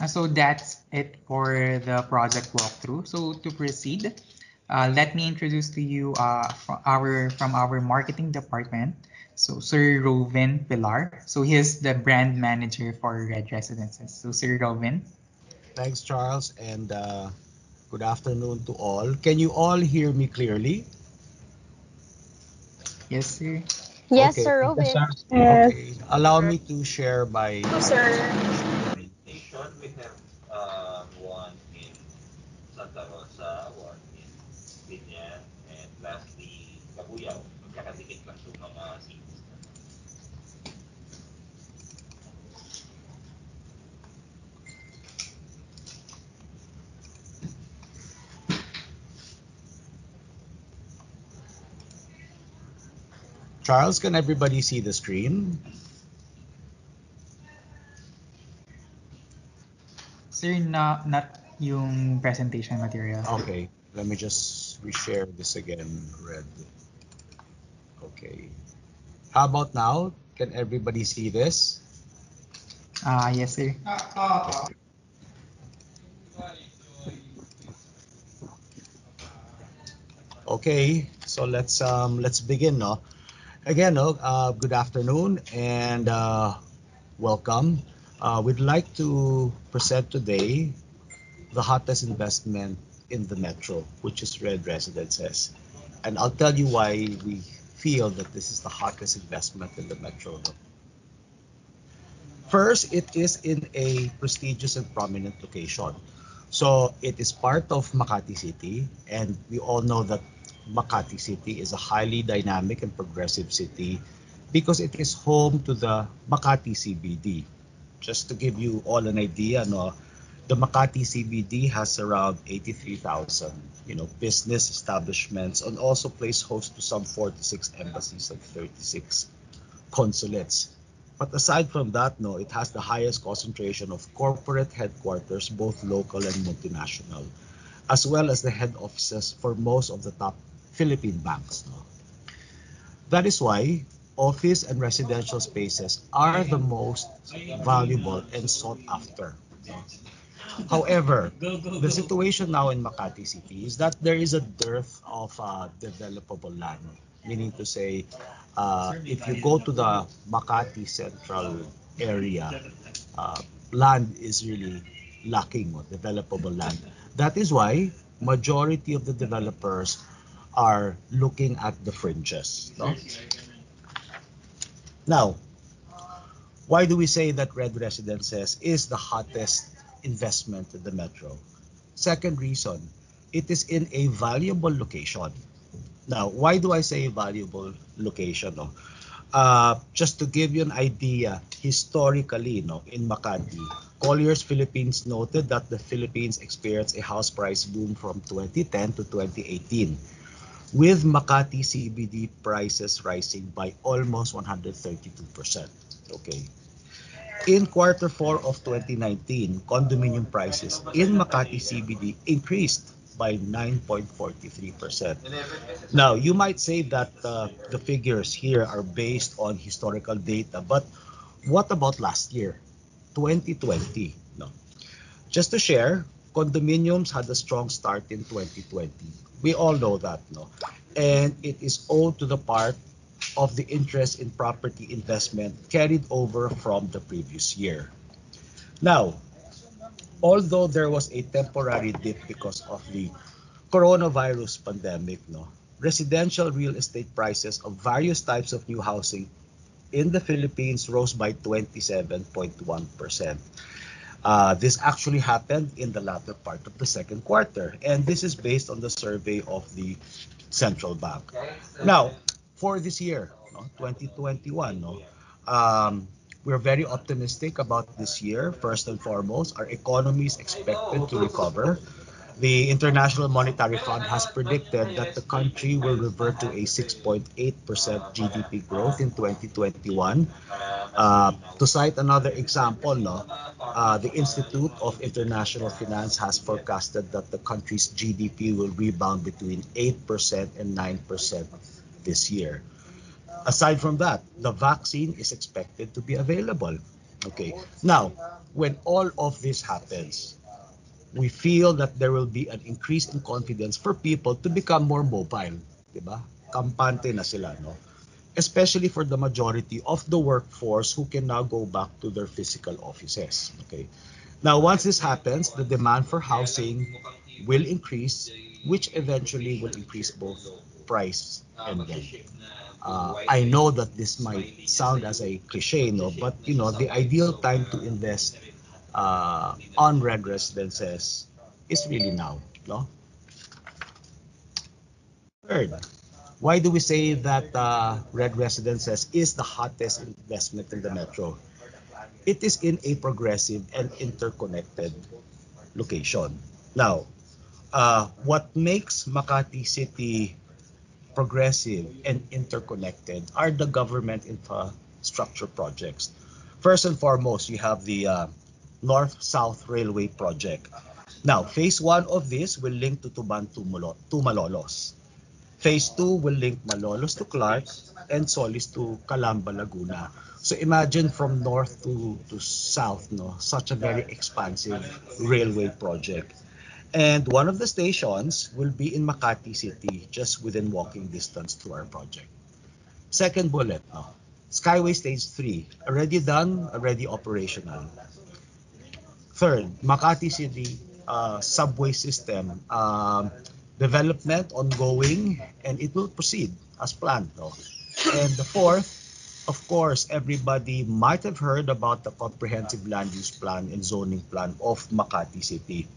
So that's it for the project walkthrough. So to proceed, let me introduce to you from our marketing department. So Sir Rovin Pilar. So he is the brand manager for Red Residences. So Sir Rovin. Thanks, Charles, and good afternoon to all. Can you all hear me clearly? Yes, sir. Yes, Okay. Sir Yes, Robin. sir. Yes. Okay. Allow me to share my Hello, sir. Nation, we have one in Santa Rosa, one in Binyan, and lastly, Cabuyao. Magkakadikit lang itong mga cities. Charles, can everybody see the screen? Sir, not yung presentation material. Okay. Let me just reshare this again, Red. Okay. How about now? Can everybody see this? Yes, sir. Okay. So let's begin, no? Again, no, good afternoon and welcome. We'd like to present today the hottest investment in the metro, which is Red Residences. And I'll tell you why we feel that this is the hottest investment in the metro. First, it is in a prestigious and prominent location. So it is part of Makati City, and we all know that Makati City is a highly dynamic and progressive city because it is home to the Makati CBD. Just to give you all an idea, no, the Makati CBD has around 83,000, business establishments and also plays host to some 46 embassies and 36 consulates. But aside from that, no, it has the highest concentration of corporate headquarters, both local and multinational, as well as the head offices for most of the top Philippine banks. No? That is why office and residential spaces are the most valuable and sought after. No? However, the situation now in Makati City is that there is a dearth of developable land. Meaning to say, if you go to the Makati Central area, uh, land is really lacking of developable land. That is why majority of the developers are looking at the fringes. No? Now, why do we say that Red Residences is the hottest investment in the metro? Second reason, it is in a valuable location. Now, why do I say valuable location? No? Just to give you an idea, historically, in Makati, Colliers Philippines noted that the Philippines experienced a house price boom from 2010 to 2018, with Makati CBD prices rising by almost 132%. Okay. In quarter 4 of 2019, condominium prices in Makati CBD increased by 9.43%. Now, you might say that the figures here are based on historical data, but what about last year, 2020? No. Just to share, condominiums had a strong start in 2020. We all know that, no? And it is owed to the part of the interest in property investment carried over from the previous year. Now, although there was a temporary dip because of the coronavirus pandemic, no, residential real estate prices of various types of new housing in the Philippines rose by 27.1%. This actually happened in the latter part of the second quarter, and this is based on the survey of the central bank. Now, for this year, no, 2021, no, we're very optimistic about this year. First and foremost, our economy is expected to recover. The International Monetary Fund has predicted that the country will revert to a 6.8% GDP growth in 2021. To cite another example, no, the Institute of International Finance has forecasted that the country's GDP will rebound between 8% and 9% this year. Aside from that, the vaccine is expected to be available. Okay. Now, when all of this happens, we feel that there will be an increase in confidence for people to become more mobile, diba? Kampante na sila, no? Especially for the majority of the workforce who can now go back to their physical offices. Okay. Now, once this happens, the demand for housing will increase, which eventually will increase both price and rent. I know that this might sound as a cliche, no, but you know the ideal time to invest on red residences is really now, no? Third, why do we say that red residences is the hottest investment in the metro? It is in a progressive and interconnected location. Now, what makes Makati City progressive and interconnected are the government infrastructure projects. First and foremost, you have the North-South Railway project. Now, phase 1 of this will link to Tuban to Malolos. Phase 2 will link Malolos to Clark and Solis to Calamba, Laguna. So imagine from north to south, no, such a very expansive railway project. And one of the stations will be in Makati City, just within walking distance to our project. Second bullet, no, Skyway Stage 3, already done, already operational. Third, Makati City subway system development ongoing, and it will proceed as planned. No? And the fourth, of course, everybody might have heard about the comprehensive land use plan and zoning plan of Makati City,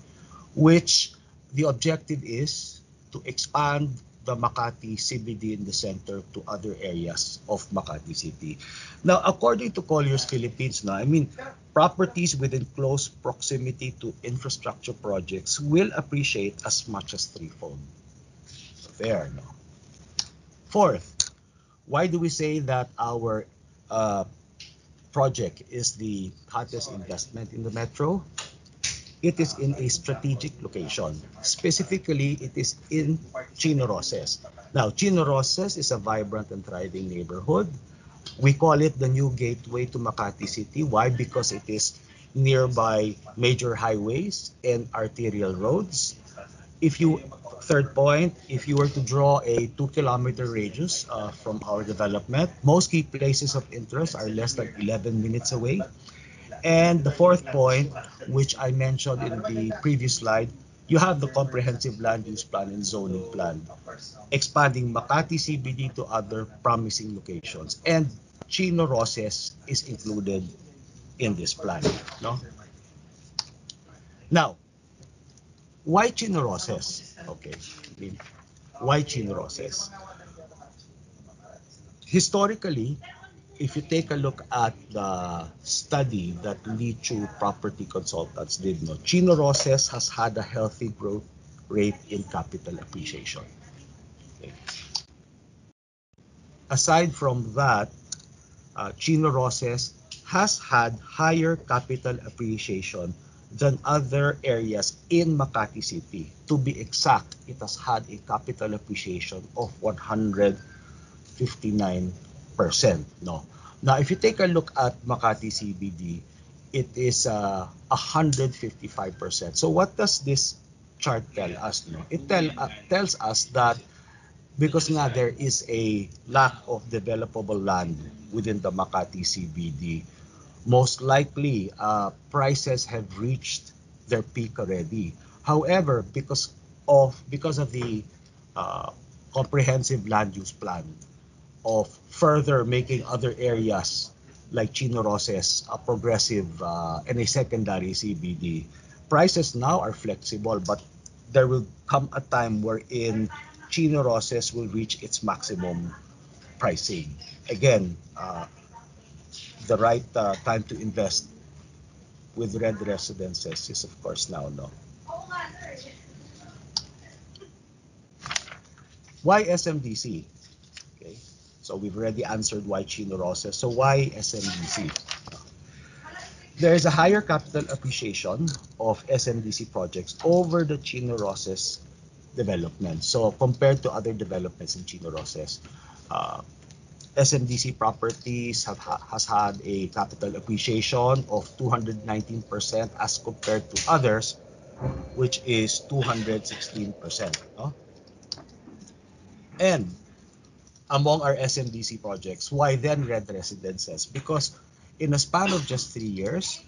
which the objective is to expand the Makati CBD in the center to other areas of Makati City. Now, according to Colliers Philippines, I mean, properties within close proximity to infrastructure projects will appreciate as much as threefold. There, no? Fourth, why do we say that our project is the hottest investment in the metro? It is in a strategic location. Specifically, it is in Chino Roces. Now, Chino Roces is a vibrant and thriving neighborhood. We call it the new gateway to Makati City. Why? Because it is nearby major highways and arterial roads. Third point, if you were to draw a 2-kilometer radius from our development, most key places of interest are less than 11 minutes away. And the fourth point, which I mentioned in the previous slide, you have the comprehensive land use plan and zoning plan, expanding Makati CBD to other promising locations. And Chino Roces is included in this plan. No? Now, why Chino Roces? Okay, why Chino Roces? Historically, if you take a look at the study that Lichu Property Consultants did, no, Chino Roces has had a healthy growth rate in capital appreciation. Okay. Aside from that, Chino Roces has had higher capital appreciation than other areas in Makati City. To be exact, it has had a capital appreciation of 159%. No. Now, if you take a look at Makati CBD, it is 155%. So what does this chart tell us? No? It tells us that because nga there is a lack of developable land within the Makati CBD, most likely prices have reached their peak already. However, because of the comprehensive land use plan of further making other areas like Chino Roces a progressive and a secondary CBD, prices now are flexible, but there will come a time wherein Chino Roces will reach its maximum pricing. Again, the right time to invest with Red Residences is of course now, no? Why SMDC? Okay, so we've already answered why Chino Roces. So why SMDC? There is a higher capital appreciation of SMDC projects over the Chino Roces development. So compared to other developments in Chino Roces, SMDC Properties has had a capital appreciation of 219% as compared to others, which is 216%. No? And among our SMDC projects, why then Red Residences? Because in a span of just 3 years,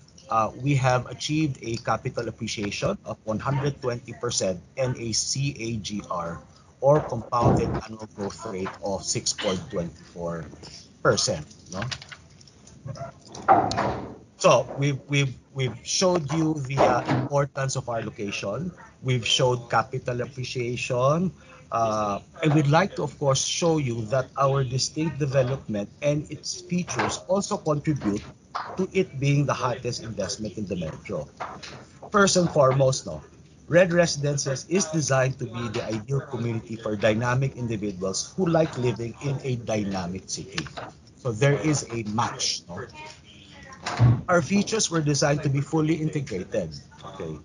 we have achieved a capital appreciation of 120% and a CAGR, or compounded annual growth rate, of 6.24%. No? So we've showed you the importance of our location. We've showed capital appreciation. And we'd like to, of course, show you that our distinct development and its features also contribute to it being the hottest investment in the metro. First and foremost, no, Red Residences is designed to be the ideal community for dynamic individuals who like living in a dynamic city. So there is a match. No? Our features were designed to be fully integrated, okay,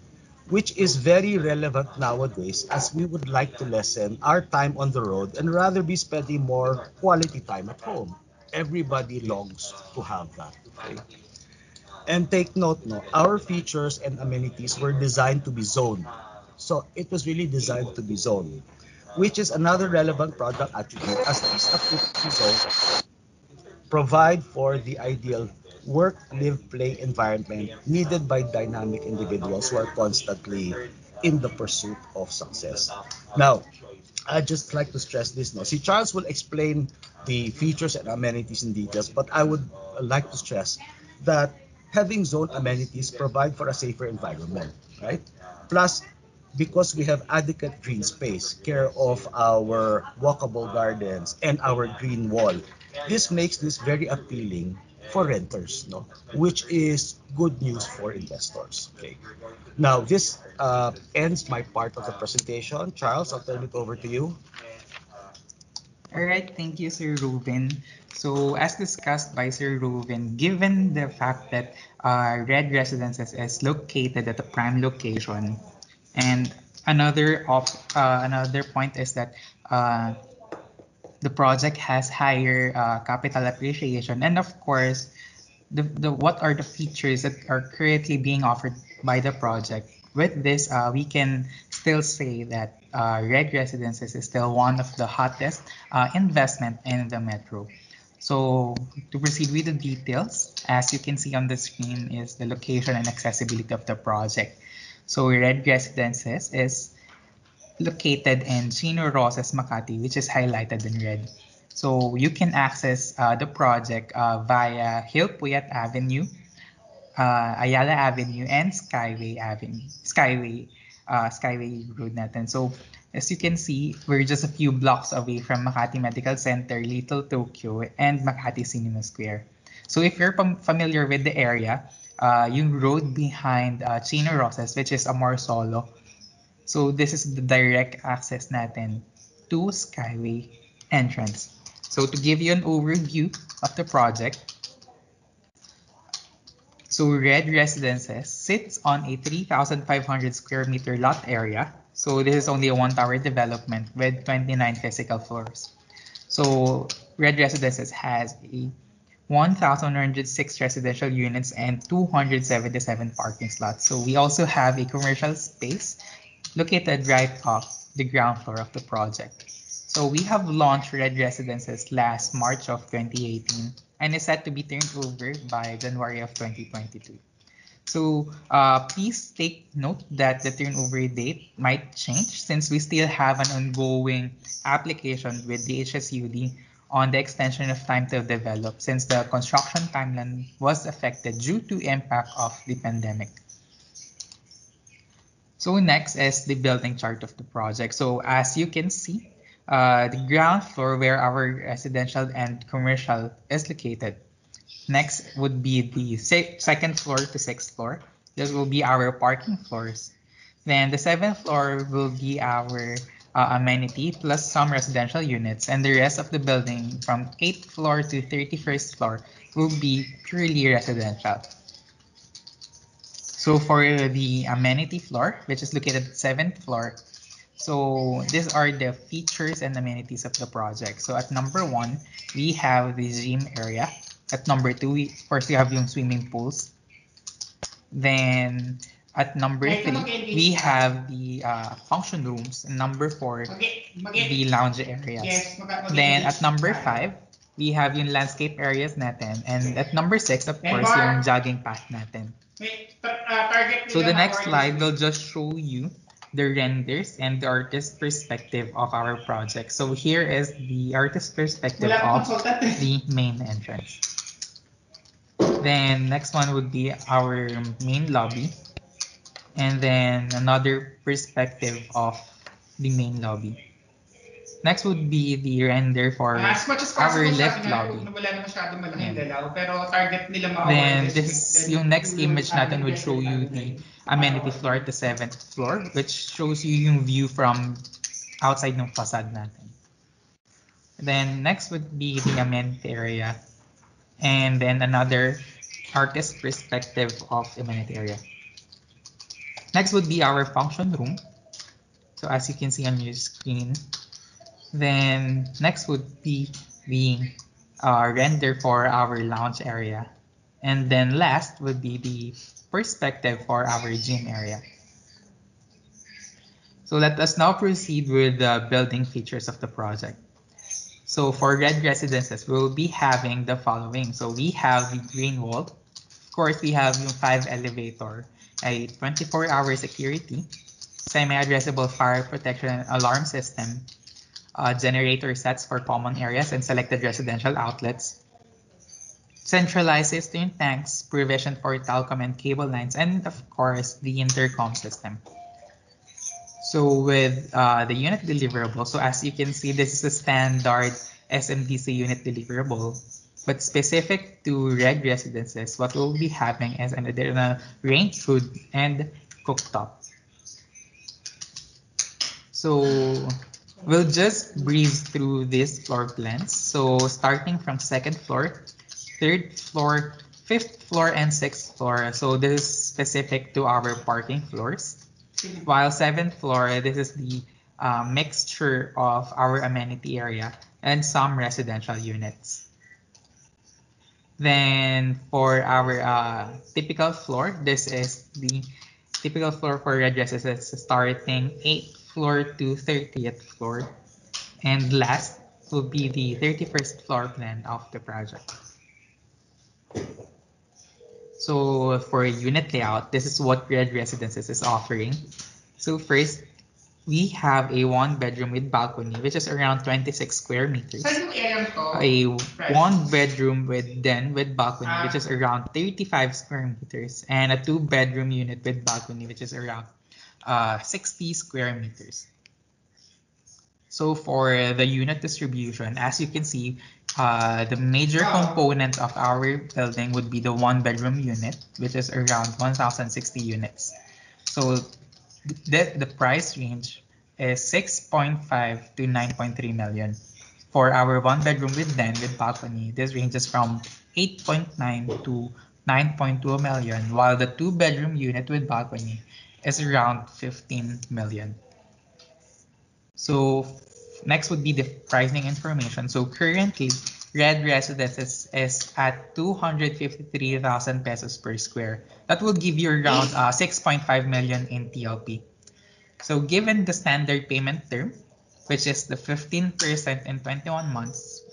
which is very relevant nowadays as we would like to lessen our time on the road and rather be spending more quality time at home. Everybody longs to have that. Okay? And take note, no, our features and amenities were designed to be zoned. So it was really designed to be zoned, which is another relevant product attribute, as these activity zones provide for the ideal work, live, play environment needed by dynamic individuals who are constantly in the pursuit of success. Now, I'd just like to stress this now. See, Charles will explain the features and amenities in details, but I would like to stress that having zone amenities provide for a safer environment, right? Plus, because we have adequate green space, care of our walkable gardens and our green wall, this makes this very appealing for renters, no? Which is good news for investors. Okay. Now, this ends my part of the presentation. Charles, I'll turn it over to you. All right, thank you, Sir Ruben. So as discussed by Sir Ruben, given the fact that Red Residences is located at a prime location, and another point is that the project has higher capital appreciation, and of course, what are the features that are currently being offered by the project. With this, we can still say that Red Residences is still one of the hottest investment in the metro. So to proceed with the details, as you can see on the screen is the location and accessibility of the project. So Red Residences is located in Chino Roces, Makati, which is highlighted in red. So you can access the project via Hill Puyat Avenue, Ayala Avenue, and Skyway Skyway Road natin. So as you can see, we're just a few blocks away from Makati Medical Center, Little Tokyo, and Makati Cinema Square. So if you're familiar with the area, yung road behind Chino Rosas, which is Amor Solo. So this is the direct access natin to Skyway entrance. So to give you an overview of the project, so Red Residences sits on a 3,500 square meter lot area. So this is only a one-tower development with 29 physical floors. So Red Residences has a 1,106 residential units and 277 parking slots. So we also have a commercial space located right off the ground floor of the project. So we have launched Red Residences last March of 2018 and is set to be turned over by January of 2022. So please take note that the turnover date might change since we still have an ongoing application with the HSUD on the extension of time to develop since the construction timeline was affected due to impact of the pandemic. So next is the building chart of the project. So as you can see, the ground floor where our residential and commercial is located. Next would be the second floor to sixth floor. This will be our parking floors. Then the seventh floor will be our amenity plus some residential units, and the rest of the building from 8th floor to 31st floor will be purely residential. So for the amenity floor, which is located at 7th floor, so these are the features and amenities of the project. So at number 1, we have the gym area. At number 2, first we have yung swimming pools. Then at number 3, we have the function rooms. And number 4, the lounge areas. Then at number 5, we have yung landscape areas natin. And at number 6, of course, yung jogging path natin. So the next slide will just show you the renders and the artist perspective of our project. So here is the artist perspective of the main entrance. Then next one would be our main lobby. And then another perspective of the main lobby. Next would be the render for our lift lobby. Then this, yung next image natin would show you the amenity floor at the 7th floor, which shows you yung view from outside ng facade natin. Then next would be the amenity area. And then another artist perspective of amenity area. Next would be our function room. So as you can see on your screen. Then next would be the render for our lounge area. And then last would be the perspective for our gym area. So let us now proceed with the building features of the project. So for Red Residences, we'll be having the following. So we have the green wall. Of course, we have yung 5 elevator, a 24-hour security, semi-addressable fire protection and alarm system, generator sets for common areas and selected residential outlets, centralized cistern tanks, provision for telecom and cable lines, and of course, the intercom system. So with the unit deliverable, so as you can see, this is a standard SMDC unit deliverable, but specific to Red Residences, what we'll be having is an additional range hood and cooktop. So we'll just breeze through these floor plans. So starting from 2nd floor, 3rd floor, 5th floor, and 6th floor. So this is specific to our parking floors. While 7th floor, this is the mixture of our amenity area and some residential units. Then for our typical floor, this is the typical floor for Red Residences starting 8th floor to 30th floor. And last will be the 31st floor plan of the project. So for unit layout, this is what Red Residences is offering. So first, we have a 1-bedroom with balcony, which is around 26 square meters. A 1-bedroom with den with balcony, which is around 35 square meters. And a 2-bedroom unit with balcony, which is around 60 square meters. So for the unit distribution, as you can see, the major component of our building would be the one-bedroom unit, which is around 1,060 units. So the price range is 6.5 to 9.3 million. For our one-bedroom with den with balcony, this ranges from 8.9 to 9.2 million, while the two-bedroom unit with balcony is around 15 million. So next would be the pricing information. So currently, Red Residences is at 253,000 pesos per square. That will give you around 6.5 million in TLP. So given the standard payment term, which is the 15% in 21 months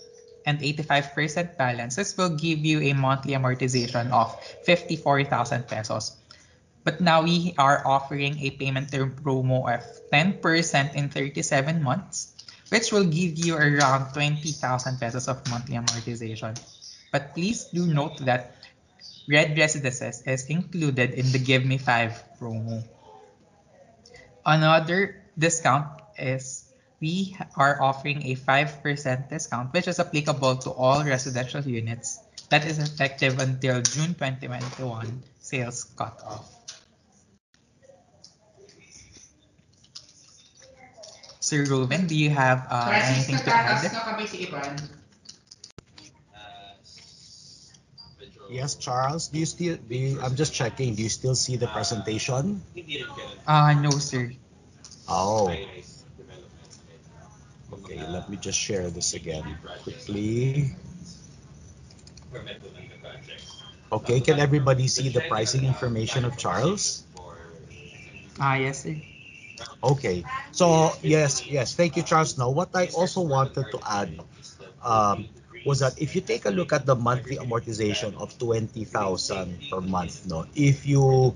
and 85% balance, this will give you a monthly amortization of 54,000 pesos. But now we are offering a payment term promo of 10% in 37 months, which will give you around 20,000 pesos of monthly amortization. But please do note that Red Residences is included in the Give Me 5 promo. Another discount is we are offering a 5% discount, which is applicable to all residential units. That is effective until June 2021 sales cutoff. Sir Ruben, do you have anything to add? Yes, Charles. I'm just checking. Do you still see the presentation? No, sir. Oh. Okay, let me just share this again quickly. Okay, can everybody see the pricing information of Charles? Yes, sir. Okay, so yes, thank you, Charles. Now, what I also wanted to add was that if you take a look at the monthly amortization of 20,000 per month, no, if you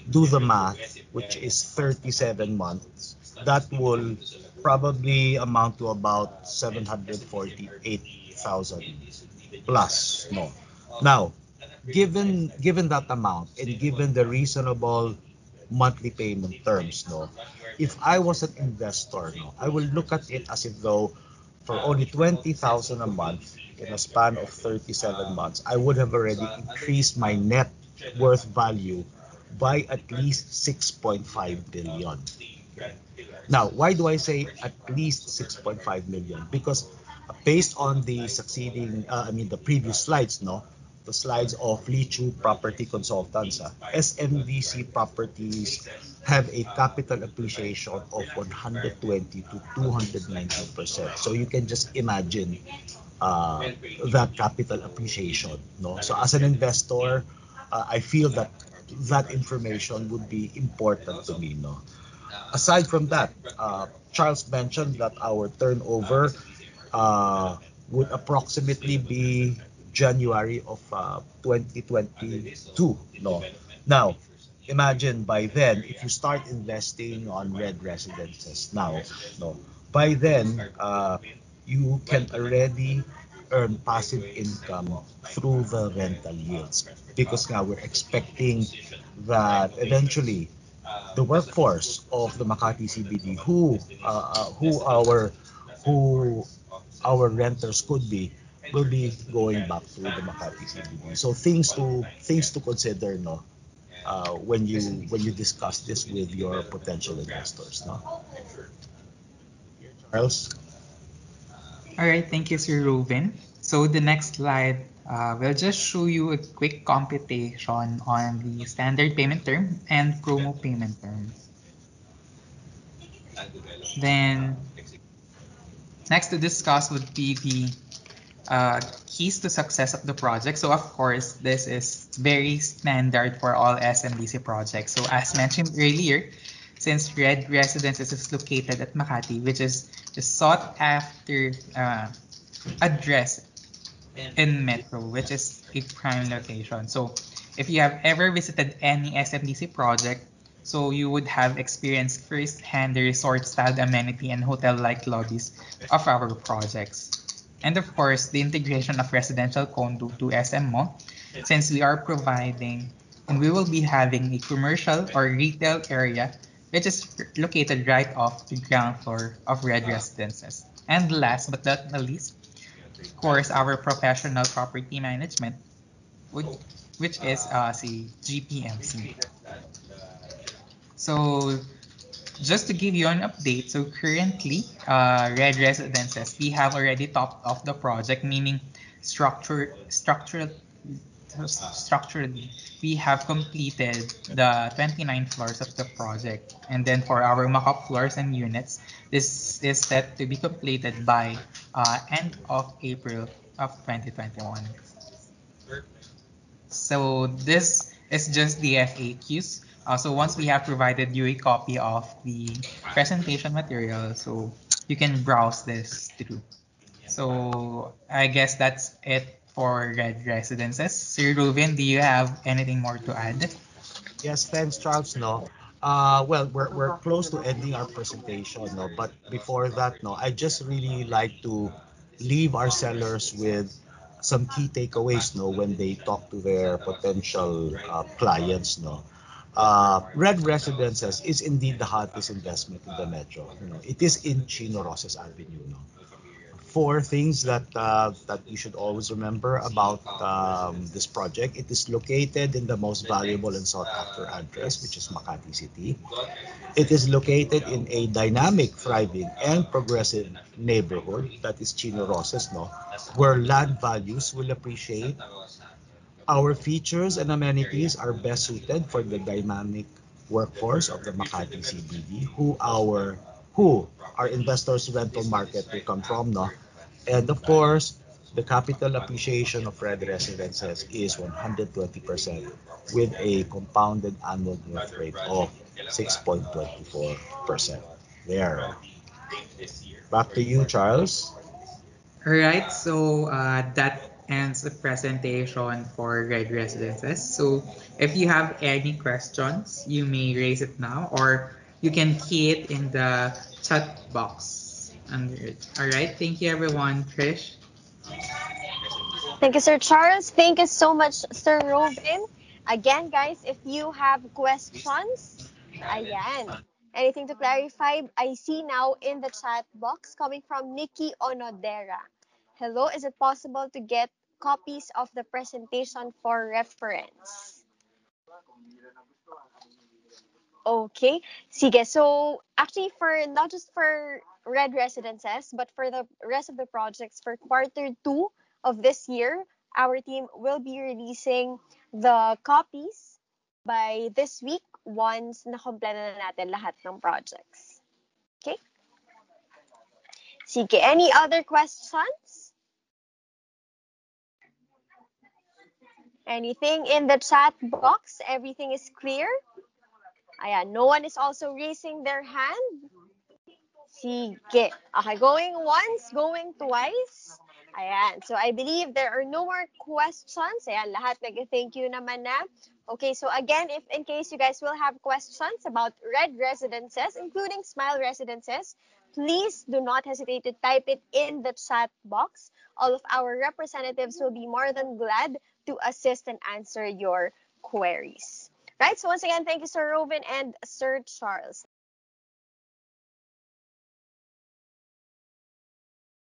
do the math, which is 37 months, that will probably amount to about 748,000 plus, no. Now, given that amount and given the reasonable monthly payment terms, no, if I was an investor, no, I will look at it as if though for only 20,000 a month in a span of 37 months, I would have already increased my net worth value by at least 6.5 billion. Now, why do I say at least 6.5 million? Because based on the the previous slides, no, the slides of Lichu Property Consultants, SMDC Properties have a capital appreciation of 120 to 290%. So you can just imagine that capital appreciation. No, so as an investor, I feel that information would be important to me. No, aside from that, Charles mentioned that our turnover would approximately be January of 2022. No, now imagine by then if you start investing on Red Residences now, no, by then you can already earn passive income through the rental yields because now we're expecting that eventually the workforce of the Makati CBD, who our renters could be, will be going back to the Makati CBD. So things to consider, no, when you discuss this with your potential investors, no. Charles. All right, thank you, Sir Ruben. So the next slide will just show you a quick computation on the standard payment term and promo payment term. Then next to discuss would be the keys to success of the project. So of course, this is very standard for all SMDC projects. So as mentioned earlier, since Red Residences is located at Makati, which is the sought after address in Metro, which is a prime location. So if you have ever visited any SMDC project, so you would have experienced first-hand the resort-style amenity and hotel-like lobbies of our projects. And of course, the integration of residential condo to SM Mall, since we are providing and we will be having a commercial or retail area which is located right off the ground floor of Red Residences. And last but not the least, of course, our professional property management, which is si GPMC. So just to give you an update, so currently, Red Residences, we have already topped off the project, meaning structurally, we have completed the 29 floors of the project. And then for our mock-up floors and units, this is set to be completed by end of April of 2021. So this is just the FAQs. So once we have provided you a copy of the presentation material, so you can browse this through. So I guess that's it for Red Residences. Sir Ruben, do you have anything more to add? Yes, thanks, Charles. No. Well, we're close to ending our presentation, no. But before that, no, I just really like to leave our sellers with some key takeaways, no, when they talk to their potential clients, no. Red Residences is indeed the hottest investment in the metro. You know, it is in Chino Rosas Avenue, no. Four things that you should always remember about this project. It is located in the most valuable and sought after address, which is Makati City. It is located in a dynamic, thriving, and progressive neighborhood that is Chino Rosas, no, where land values will appreciate. Our features and amenities are best suited for the dynamic workforce of the Makati CBD, who our investors rental market will come from, no? And of course, the capital appreciation of Red Residences is 120% with a compounded annual growth rate of 6.24%. There. Back to you, Charles. All right, so that ends the presentation for Red Residences. So if you have any questions, you may raise it now or you can key it in the chat box under it. All right, thank you everyone. Trish? Thank you, Sir Charles. Thank you so much, Sir Robin. Again, guys, if you have questions, ayan, anything to clarify, I see now in the chat box coming from Nikki Onodera. Hello, is it possible to get copies of the presentation for reference? Okay. Sige. So, actually, for not just for Red Residences, but for the rest of the projects for quarter 2 of this year, our team will be releasing the copies by this week once nakompleto na natin lahat ng projects. Okay? Sige. Any other questions? Anything in the chat box? Everything is clear? Ayan, no one is also raising their hand. Sige. Okay, going once, going twice. Ayan, so I believe there are no more questions. Ayan, lahat nag-thank you naman na. Okay, so again, if in case you guys will have questions about Red Residences, including Smile Residences, please do not hesitate to type it in the chat box. All of our representatives will be more than glad to assist and answer your queries. Right, so once again, thank you, Sir Robin and Sir Charles.